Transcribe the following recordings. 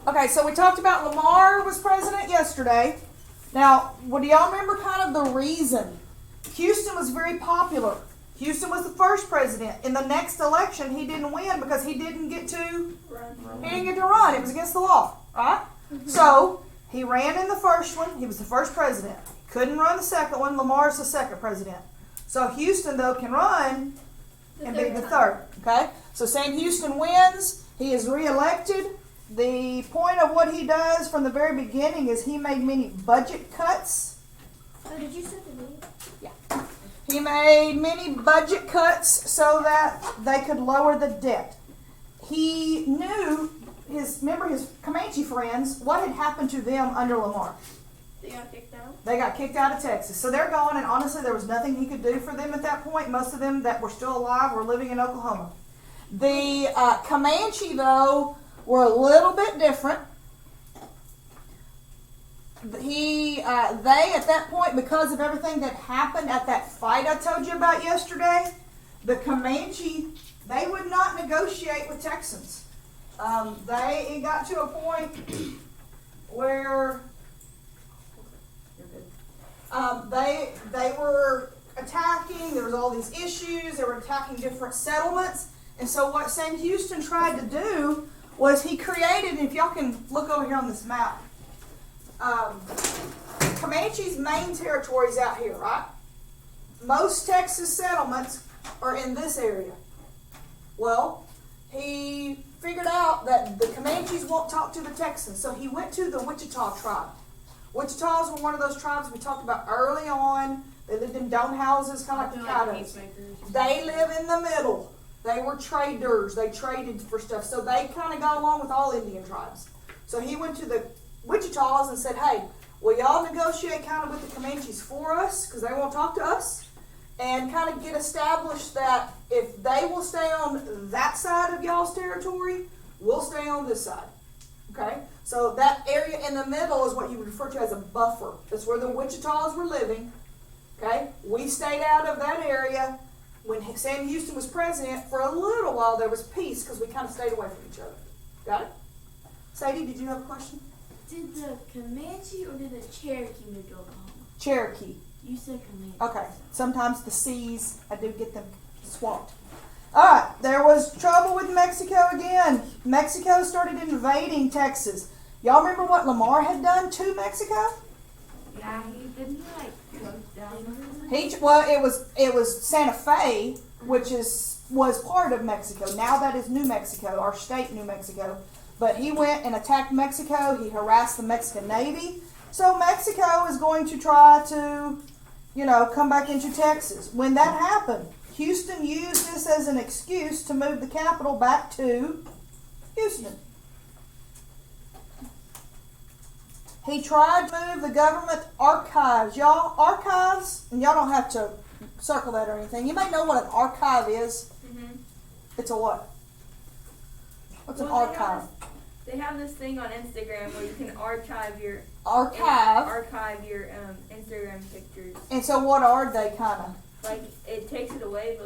Okay, so we talked about Lamar was president yesterday. Now, do y'all remember kind of the reason? Houston was very popular. Houston was the first president. In the next election, he didn't win because he didn't get to run. He didn't get to run. It was against the law, right? Mm-hmm. So he ran in the first one. He was the first president. Couldn't run the second one. Lamar's the second president. So Houston, though, can run and be the third. Okay? So Sam Houston wins. He is reelected. The point of what he does from the very beginning is he made many budget cuts. Oh, did you set the date? Yeah. He made many budget cuts so that they could lower the debt. He knew his Comanche friends, what had happened to them under Lamar. They got kicked out? They got kicked out of Texas. So they're gone, and honestly, there was nothing he could do for them at that point. Most of them that were still alive were living in Oklahoma. The Comanche, though, were a little bit different. They at that point, because of everything that happened at that fight I told you about yesterday, the Comanche, they would not negotiate with Texans. It got to a point where they were attacking. There was all these issues. They were attacking different settlements, and so what Sam Houston tried to do was he created, and if y'all can look over here on this map, Comanche's main territory is out here, right? Most Texas settlements are in this area. Well, he figured out that the Comanches won't talk to the Texans, so he went to the Wichita tribe. Wichitas were one of those tribes we talked about early on. They lived in dome houses, kind of like the Cayugas. They live in the middle. They were traders. They traded for stuff. So they kind of got along with all Indian tribes. So he went to the Wichitas and said, hey, will y'all negotiate kind of with the Comanches for us, because they won't talk to us, and kind of get established that if they will stay on that side of y'all's territory, we'll stay on this side. Okay? So that area in the middle is what you would refer to as a buffer. That's where the Wichitas were living. Okay? We stayed out of that area. When Sam Houston was president, for a little while there was peace because we kind of stayed away from each other. Got it? Sadie, did you have a question? Did the Comanche or did the Cherokee move to Oklahoma? Cherokee. You said Comanche. Okay. Sometimes the C's, I do get them swamped. All right. There was trouble with Mexico again. Mexico started invading Texas. Y'all remember what Lamar had done to Mexico? Yeah, he didn't go down. It was Santa Fe, which was part of Mexico. Now that is New Mexico, our state, New Mexico. But he went and attacked Mexico. He harassed the Mexican Navy. So Mexico is going to try to, come back into Texas. When that happened, Houston used this as an excuse to move the capital back to Houston. He tried to move the government archives. Y'all, archives, and y'all don't have to circle that or anything. You may know what an archive is. Mm-hmm. It's a what? What's an archive? They have this thing on Instagram where you can archive your Instagram pictures. And so what are they kind of? Like it takes it away,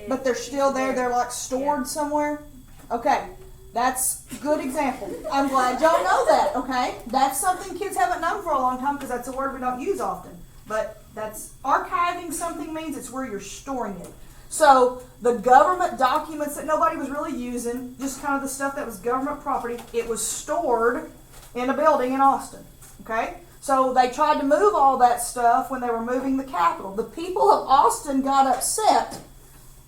but they're still there. They're like stored somewhere. Okay. That's a good example. I'm glad y'all know that, okay? That's something kids haven't known for a long time because that's a word we don't use often. But that's archiving something means it's where you're storing it. So the government documents that nobody was really using, just kind of the stuff that was government property, it was stored in a building in Austin, okay? So they tried to move all that stuff when they were moving the capital. The people of Austin got upset.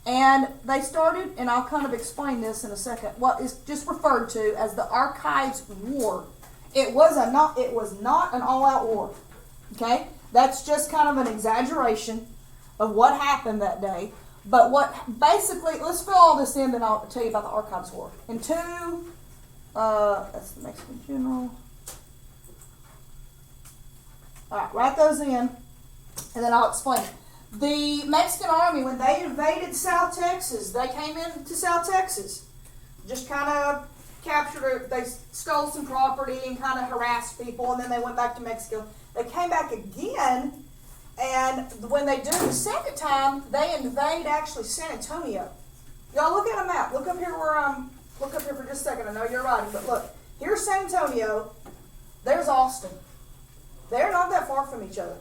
And they started, and I'll kind of explain this in a second, what is just referred to as the Archives War. It was not an all-out war, okay? That's just kind of an exaggeration of what happened that day. But basically, let's fill all this in, then I'll tell you about the Archives War. That's the Mexican general. All right, write those in, and then I'll explain it. The Mexican army, when they invaded South Texas, they came into South Texas, just kind of captured, they stole some property and kind of harassed people, and then they went back to Mexico. They came back again, and when they do the second time, they invade actually San Antonio. Y'all look at a map. Look up here for just a second. I know you're writing, but look. Here's San Antonio. There's Austin. They're not that far from each other.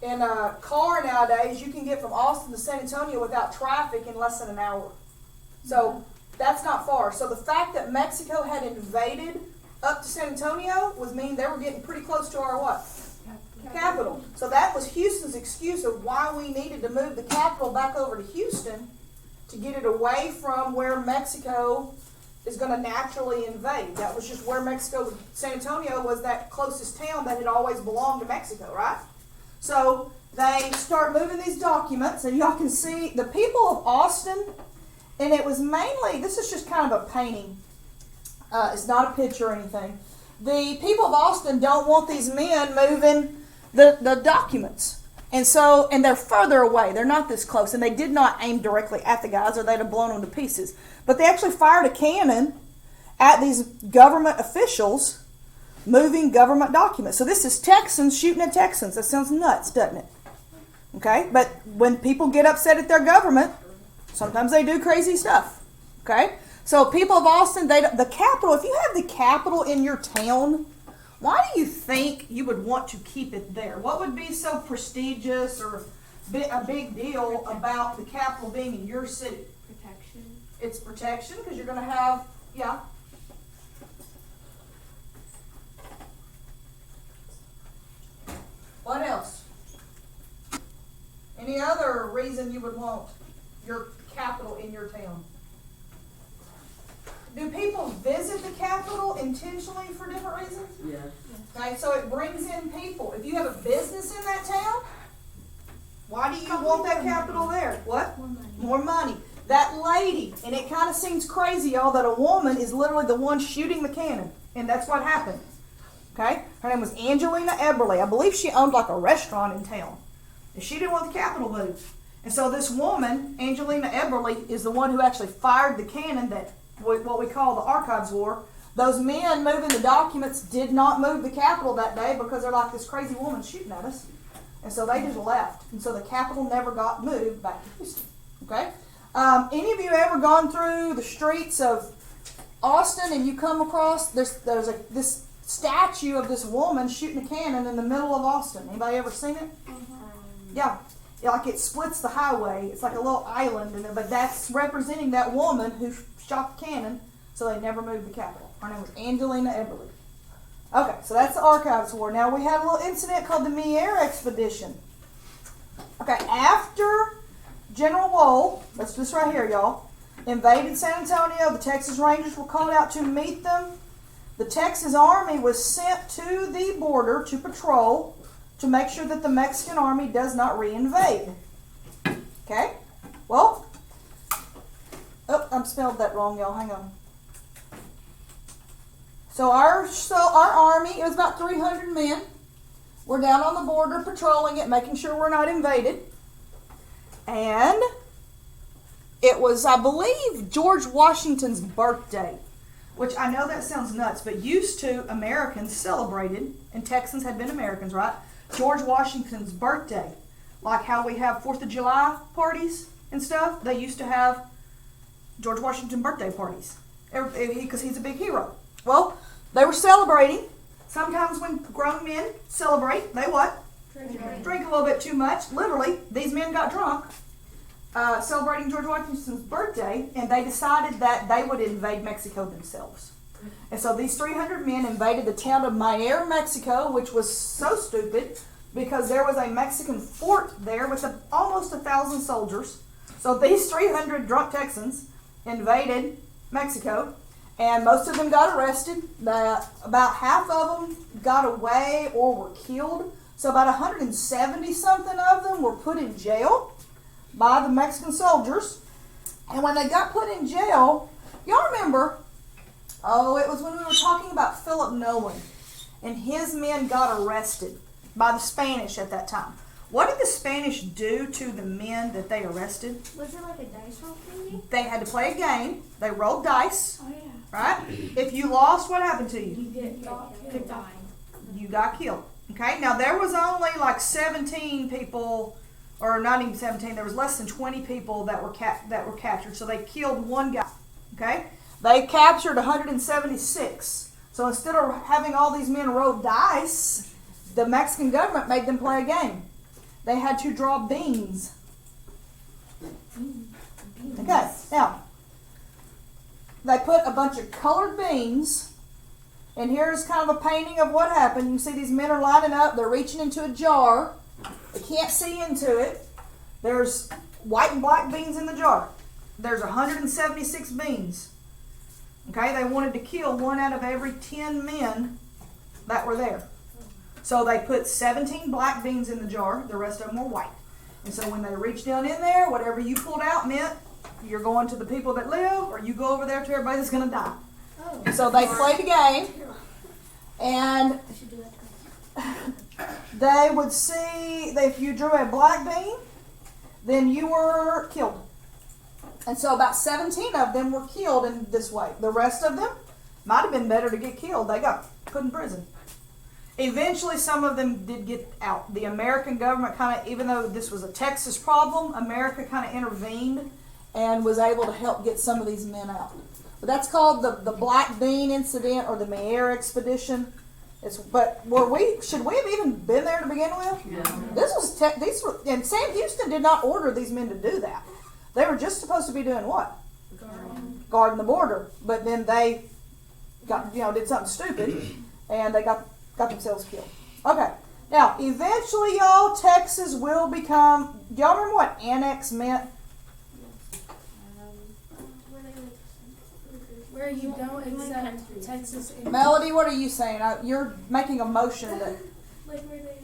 In a car nowadays, you can get from Austin to San Antonio without traffic in less than an hour. So that's not far. So the fact that Mexico had invaded up to San Antonio was mean they were getting pretty close to our what? Capital. So that was Houston's excuse of why we needed to move the capital back over to Houston to get it away from where Mexico is going to naturally invade. That was just where Mexico, San Antonio was that closest town that had always belonged to Mexico, right? So they start moving these documents, and y'all can see the people of Austin, and it was mainly, this is just kind of a painting. It's not a picture or anything. The people of Austin don't want these men moving the documents. And so, and they're further away. They're not this close. And they did not aim directly at the guys or they'd have blown them to pieces. But they actually fired a cannon at these government officials moving government documents. So this is Texans shooting at Texans. That sounds nuts, doesn't it? Okay? But when people get upset at their government, sometimes they do crazy stuff. Okay? So people of Austin, the capital, if you have the capital in your town, why do you think you would want to keep it there? What would be so prestigious or a big deal about the capital being in your city? Protection. It's protection because you're going to have, yeah. What else? Any other reason you would want your capital in your town? Do people visit the capital intentionally for different reasons? Yeah. Okay, so it brings in people. If you have a business in that town, why do you want that capital there? What? More money. More money. That lady, and it kind of seems crazy, y'all, that a woman is literally the one shooting the cannon. And that's what happened. Okay? Her name was Angelina Eberle. I believe she owned like a restaurant in town. And she didn't want the capital moved. And so this woman, Angelina Eberle, is the one who actually fired the cannon that what we call the Archives War. Those men moving the documents did not move the capital that day because they're like, this crazy woman shooting at us. And so they just left. And so the capital never got moved back to Houston. Okay? Any of you ever gone through the streets of Austin and you come across, there's this statue of this woman shooting a cannon in the middle of Austin. Anybody ever seen it? Yeah. Like it splits the highway. It's like a little island in it, but that's representing that woman who shot the cannon, so they never moved the capital. Her name was Angelina Eberle. Okay, so that's the Archives War. Now we had a little incident called the Mier Expedition. Okay, after General Wool, that's this right here, y'all, invaded San Antonio, the Texas Rangers were called out to meet them. The Texas Army was sent to the border to patrol to make sure that the Mexican Army does not reinvade. Okay? Well, I spelled that wrong, y'all. Hang on. So our army, it was about 300 men. We're down on the border patrolling it, making sure we're not invaded. And it was, I believe, George Washington's birthday, which I know that sounds nuts, but used to Americans celebrated, and Texans had been Americans, right? George Washington's birthday, like how we have 4th of July parties and stuff, they used to have George Washington birthday parties because he's a big hero. Well, they were celebrating. Sometimes when grown men celebrate, they what? Drink a little bit too much. Literally, these men got drunk celebrating George Washington's birthday, and they decided that they would invade Mexico themselves. And so these 300 men invaded the town of Mier, Mexico, which was so stupid because there was a Mexican fort there with almost 1,000 soldiers. So these 300 drunk Texans invaded Mexico, and most of them got arrested. About half of them got away or were killed. So about 170 something of them were put in jail by the Mexican soldiers. And when they got put in jail, y'all remember, it was when we were talking about Philip Nolan, and his men got arrested by the Spanish at that time. What did the Spanish do to the men that they arrested? Was it like a dice roll thingy? They had to play a game. They rolled dice, Oh yeah. right? If you lost, what happened to you? You get could die. You got killed. Okay, now there was only like 17 people, or not even 17, there was less than 20 people that were captured, so they killed one guy. Okay? They captured 176. So instead of having all these men roll dice, the Mexican government made them play a game. They had to draw beans. Okay, now, they put a bunch of colored beans, and here's kind of a painting of what happened. You can see these men are lining up. They're reaching into a jar. They can't see into it. There's white and black beans in the jar. There's 176 beans. Okay, they wanted to kill 1 out of every 10 men that were there. So they put 17 black beans in the jar. The rest of them were white. And so when they reached down in there, whatever you pulled out meant you're going to the people that live, or you go over there to everybody that's going to die. Oh. So they played a game, and I should do that. they would see that if you drew a black bean, then you were killed. And so about 17 of them were killed in this way. The rest of them might have been better to get killed. They got put in prison. Eventually, some of them did get out. The American government kind of, even though this was a Texas problem, America kind of intervened and was able to help get some of these men out. But that's called the Black Bean Incident or the Meyer Expedition. But should we have even been there to begin with? No. And Sam Houston did not order these men to do that. They were just supposed to be doing what? Guarding the border. But then they did something stupid, and they got themselves killed. Okay. Now, eventually, y'all, Texas will become. Do y'all remember what annex meant? Where you don't accept Texas and Melody, what are you saying? You're making a motion that like where they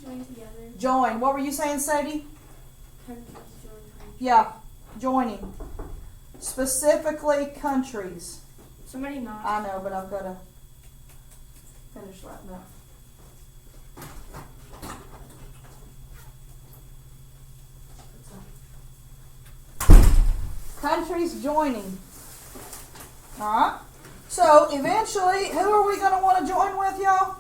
join together. join. What were you saying, Sadie? Countries join countries. Yeah, joining. Specifically, countries. Somebody not. I know, but I've got to finish writing up. Countries joining. Alright? So, eventually, who are we going to want to join with, y'all?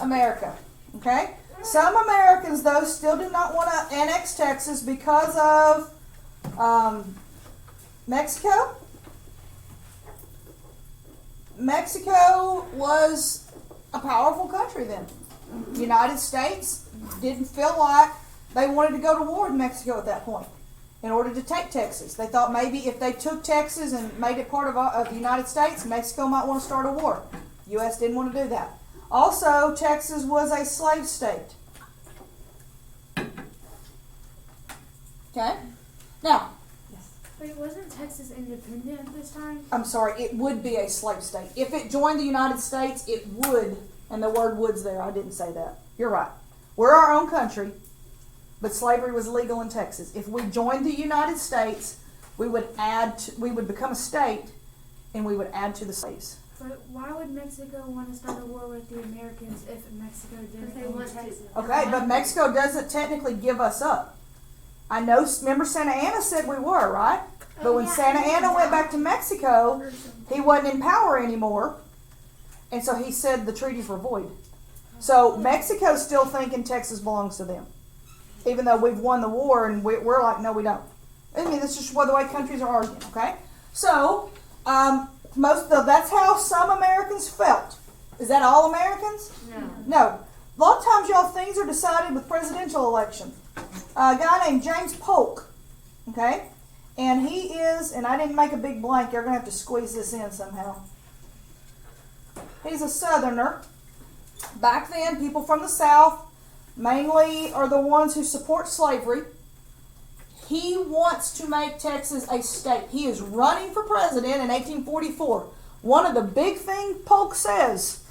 America. Okay? Some Americans, though, still do not want to annex Texas because of Mexico. Mexico was a powerful country then. The United States didn't feel like they wanted to go to war with Mexico at that point in order to take Texas. They thought maybe if they took Texas and made it part of the United States, Mexico might want to start a war. The U.S. didn't want to do that. Also, Texas was a slave state. Okay? Now, Wait, wasn't Texas independent at this time? I'm sorry, it would be a slave state. If it joined the United States, it would, and the word wood's there, I didn't say that. You're right. We're our own country, but slavery was legal in Texas. If we joined the United States, we would become a state, and we would add to the slaves. But why would Mexico want to start a war with the Americans if Mexico didn't They own want to. Texas? Okay, but Mexico doesn't technically give us up. I know, remember Santa Anna said we were, right? But when Santa Anna went back to Mexico, he wasn't in power anymore. And so he said the treaties were void. So Mexico's still thinking Texas belongs to them. Even though we've won the war and we're like, no, we don't. I mean, that's just the way countries are arguing, okay? So, that's how some Americans felt. Is that all Americans? No. No. A lot of times, y'all, things are decided with presidential elections. A guy named James Polk, okay? And he is, and I didn't make a big blank, you're going to have to squeeze this in somehow. He's a Southerner. Back then, people from the South mainly are the ones who support slavery. He wants to make Texas a state. He is running for president in 1844. One of the big things Polk says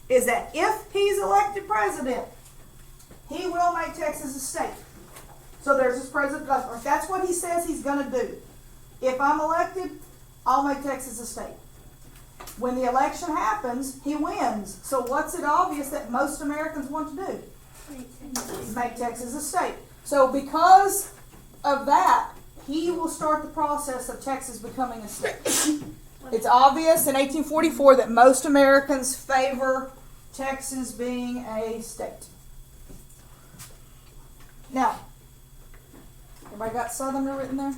is that if he's elected president, he will make Texas a state. So there's this president, that's what he says he's going to do. If I'm elected, I'll make Texas a state. When the election happens, he wins. So what's it obvious that most Americans want to do? Make Texas a state. So because of that, he will start the process of Texas becoming a state. It's obvious in 1844 that most Americans favor Texas being a state. Now, everybody got Southerner written there?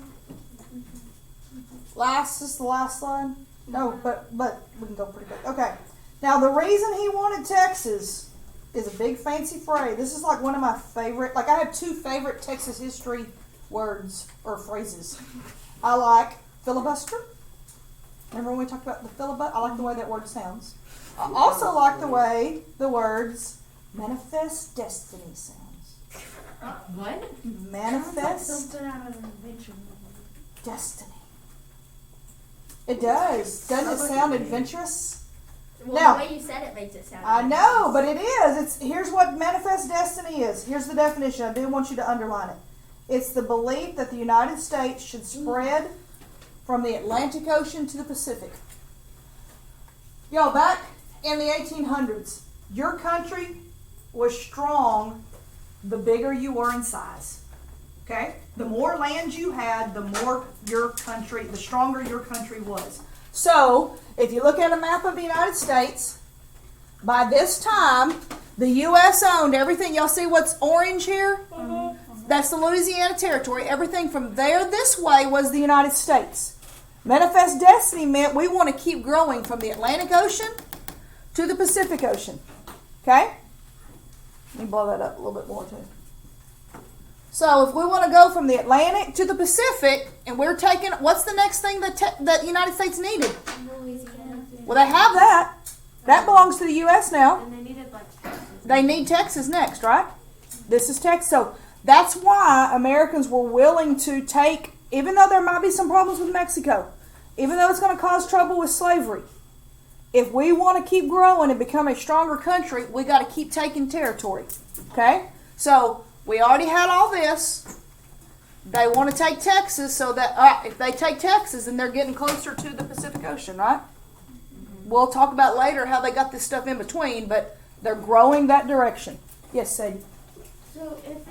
This is the last slide. No, but we can go pretty quick. Okay. Now the reason he wanted Texas is a big fancy phrase. This is like one of my favorite. Like I have two favorite Texas history words or phrases. I like filibuster. Remember when we talked about the filibuster? I like the way that word sounds. I also like the way the words manifest destiny sounds. What? Manifest Something out of an adventure movie. destiny. It does. Doesn't it sound adventurous? Well, Now- the way you said it makes it sound. I know, but it is. Here's what manifest destiny is. Here's the definition. I do want you to underline it. It's the belief that the United States should spread from the Atlantic Ocean to the Pacific. Y'all, back in the 1800s, your country was strong the bigger you were in size. Okay? The more land you had, the stronger your country was. So, if you look at a map of the United States, by this time, the U.S. owned everything. Y'all see what's orange here? That's the Louisiana Territory. Everything from there this way was the United States. Manifest destiny meant we want to keep growing from the Atlantic Ocean to the Pacific Ocean. Okay? Let me blow that up a little bit more too. So if we want to go from the Atlantic to the Pacific, and we're taking, what's the next thing that the United States needed? Louisiana. Well, they have that. That belongs to the U.S. now. And they needed like Texas. They need Texas next, right? This is Texas. So that's why Americans were willing to take, even though there might be some problems with Mexico, even though it's going to cause trouble with slavery, if we want to keep growing and become a stronger country, we got to keep taking territory. Okay? So we already had all this. They want to take Texas, so that if they take Texas, then they're getting closer to the Pacific Ocean, right? We'll talk about later how they got this stuff in between, but they're growing that direction. Yes, Sadie. So if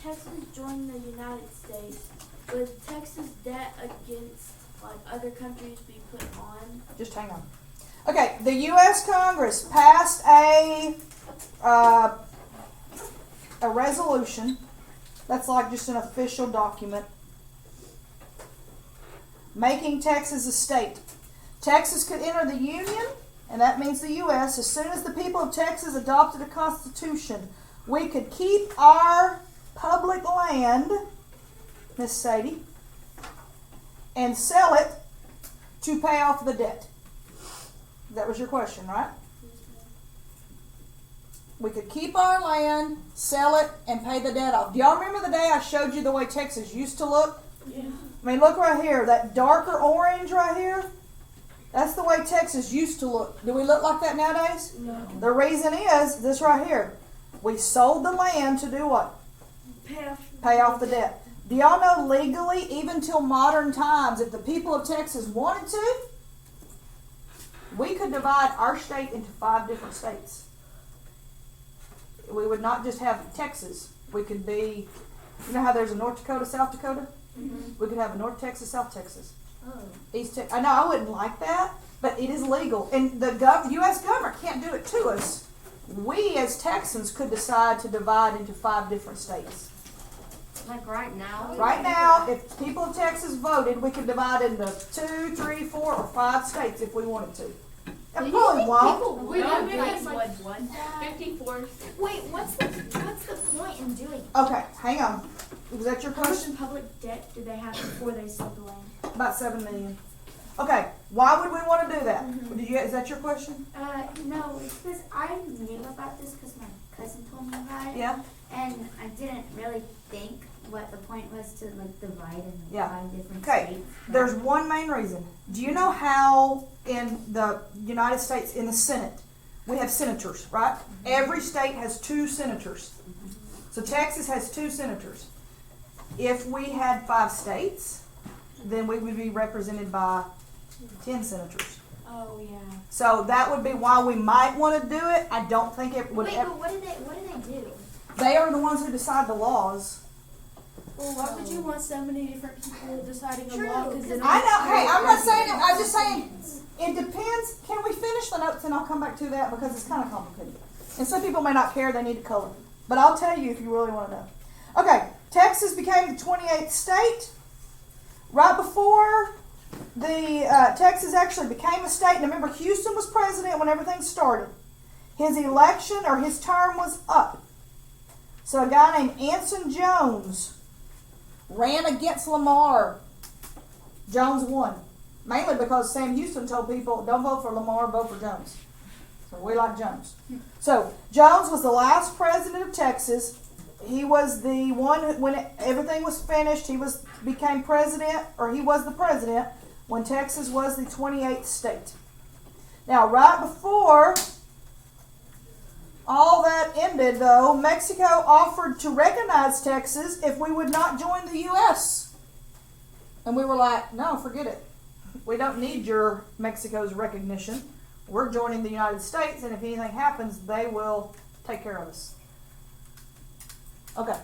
Texas joined the United States, would Texas debt against like other countries be put on? Just hang on. Okay, the U.S. Congress passed a resolution. That's like just an official document making Texas a state. Texas could enter the Union, and that means the U.S. As soon as the people of Texas adopted a constitution, we could keep our public land, Miss Sadie, and sell it to pay off the debt. That was your question, right? We could keep our land, sell it, and pay the debt off. Do y'all remember the day I showed you the way Texas used to look? Yeah. I mean, look right here. That darker orange right here, that's the way Texas used to look. Do we look like that nowadays? No. The reason is this right here. We sold the land to do what? Pay off the debt. Do y'all know legally, even till modern times, if the people of Texas wanted to, we could divide our state into 5 different states. We would not just have Texas. We could be, you know how there's a North Dakota, South Dakota? Mm-hmm. We could have a North Texas, South Texas. Oh. East Texas. I know I wouldn't like that, but it is legal. And the U.S. government can't do it to us. We as Texans could decide to divide into 5 different states. Like right now. Right now, if people of Texas voted, we could divide into 2, 3, 4, or 5 states if we wanted to. And probably won't. We would would like like what? 54. Wait, what's the point in doing it? Okay, hang on. Was that your How much question? public debt did they have before they sold the land? About $7 million. Okay, why would we want to do that? Is that your question? No, it's because I knew about this because my cousin told me about it. Yeah. And I didn't really think what the point was to like divide in Yeah. 5 different Okay, states. there's one main reason. Do you know how in the United States, in the Senate, we have senators, right? Every state has 2 senators. So Texas has 2 senators. If we had 5 states, then we would be represented by 10 senators. Oh yeah. So that would be why we might want to do it. I don't think it would Wait, ever. but what do they do? They are the ones who decide the laws. Well, why would you want so many different people deciding a True, law? Because then I know. Hey, I'm not saying it. I'm just saying it depends. Can we finish the notes and I'll come back to that because it's kind of complicated. And some people may not care. They need to color. But I'll tell you if you really want to know. Okay, Texas became the 28th state. Right before Texas actually became a state. And remember, Houston was president when everything started. His election or his term was up. So a guy named Anson Jones ran against Lamar. Jones won. Mainly because Sam Houston told people, don't vote for Lamar, vote for Jones. So we like Jones. So Jones was the last president of Texas. He was the one when everything was finished. He became president, or he was the president when Texas was the 28th state. Now, right before all that ended, though, Mexico offered to recognize Texas if we would not join the U.S. And we were like, no, forget it. We don't need your Mexico's recognition. We're joining the United States, and if anything happens, they will take care of us. Okay.